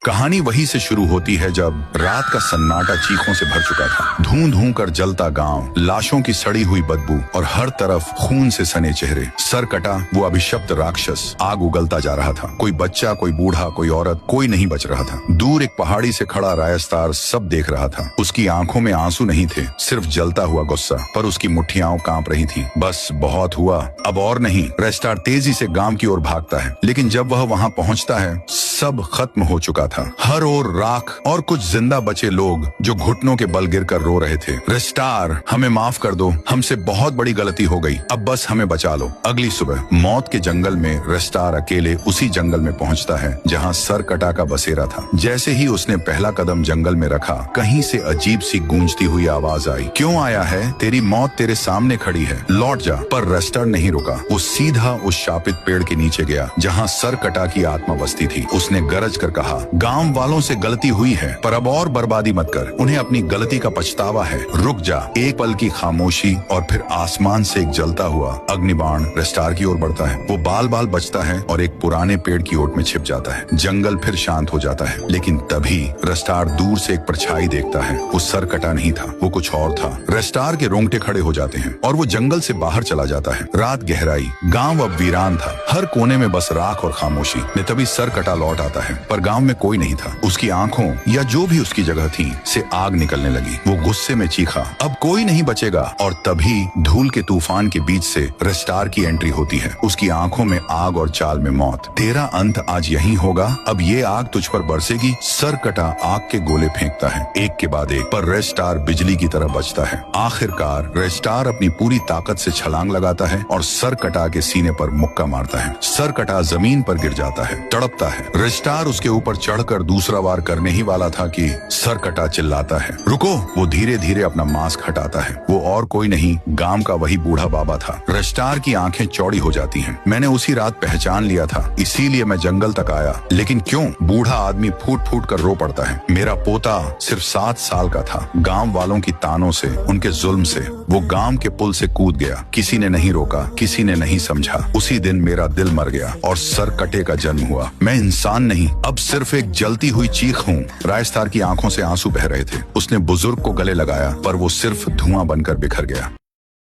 कहानी वहीं से शुरू होती है जब रात का सन्नाटा चीखों से भर चुका था। धूं धूं कर जलता गांव, लाशों की सड़ी हुई बदबू और हर तरफ खून से सने चेहरे। सर कटा वो अभिशप्त राक्षस आग उगलता जा रहा था। कोई बच्चा, कोई बूढ़ा, कोई औरत, कोई नहीं बच रहा था। दूर एक पहाड़ी से खड़ा रायस्तार सब देख रहा था। उसकी आंखों में आंसू नहीं थे, सिर्फ जलता हुआ गुस्सा। पर उसकी मुट्ठियां कांप रही थी। बस बहुत हुआ, अब और नहीं। रायस्तार तेजी से गांव की ओर भागता है, लेकिन जब वह वहां पहुंचता है सब खत्म हो चुका था। हर ओर राख और कुछ जिंदा बचे लोग जो घुटनों के बल गिरकर रो रहे थे। रेस्टार, हमें माफ कर दो, हमसे बहुत बड़ी गलती हो गई, अब बस हमें बचा लो। अगली सुबह मौत के जंगल में रेस्टार अकेले उसी जंगल में पहुंचता है जहां सर कटा का बसेरा था। जैसे ही उसने पहला कदम जंगल में रखा, कहीं से अजीब सी गूंजती हुई आवाज आई, क्यों आया है? तेरी मौत तेरे सामने खड़ी है, लौट जा। पर रेस्टार नहीं रुका। वो सीधा उस शापित पेड़ के नीचे गया जहां सर कटा की आत्मा बसती थी। उसने गरज कर कहा, गांव वालों से गलती हुई है, पर अब और बर्बादी मत कर। उन्हें अपनी गलती का पछतावा है, रुक जा। एक पल की खामोशी और फिर आसमान से एक जलता हुआ अग्निबाण रेस्टार की ओर बढ़ता है। वो बाल बाल बचता है और एक पुराने पेड़ की ओट में छिप जाता है। जंगल फिर शांत हो जाता है, लेकिन तभी रेस्टार दूर से एक परछाई देखता है। वो सर कटा नहीं था, वो कुछ और था। रेस्टार के रोंगटे खड़े हो जाते हैं और वो जंगल से बाहर चला जाता है। रात गहराई, गांव अब वीरान था। हर कोने में बस राख और खामोशी। तभी सर कटा लौट आता है, पर गांव में कोई नहीं था। उसकी आंखों या जो भी उसकी जगह थी से आग निकलने लगी। वो गुस्से में चीखा, अब कोई नहीं बचेगा। और तभी धूल के तूफान के बीच से रेस्टार की एंट्री होती है। उसकी आंखों में आग और चाल में मौत। तेरा अंत आज यहीं होगा, अब ये आग तुझ पर बरसेगी। सर कटा आग के गोले फेंकता है, एक के बाद एक, पर रेस्टार बिजली की तरह बचता है। आखिरकार रेस्टार अपनी पूरी ताकत से छलांग लगाता है और सर कटा के सीने पर मुक्का मारता है। सर कटा जमीन पर गिर जाता है, तड़पता है। रेस्टार उसके ऊपर चढ़कर दूसरा वार करने ही वाला था कि सर कटा चिल्लाता है, रुको। वो धीरे धीरे अपना मास्क हटाता है। वो और कोई नहीं, गांव का वही बूढ़ा बाबा था। रेस्टार की आंखें चौड़ी हो जाती हैं। मैंने उसी रात पहचान लिया था, इसीलिए मैं जंगल तक आया। लेकिन क्यों? बूढ़ा आदमी फूट फूट कर रो पड़ता है। मेरा पोता सिर्फ 7 साल का था। गांव वालों की तानों से, उनके जुल्म से वो गांव के पुल से कूद गया। किसी ने नहीं रोका, किसी ने नहीं समझा। उसी दिन मेरा दिल मर गया और सर कटे का जन्म हुआ। मैं इंसान नहीं, अब सिर्फ एक जलती हुई चीख हूँ। रायस्तार की आंखों से आंसू बह रहे थे। उसने बुजुर्ग को गले लगाया, पर वो सिर्फ धुआं बनकर बिखर गया।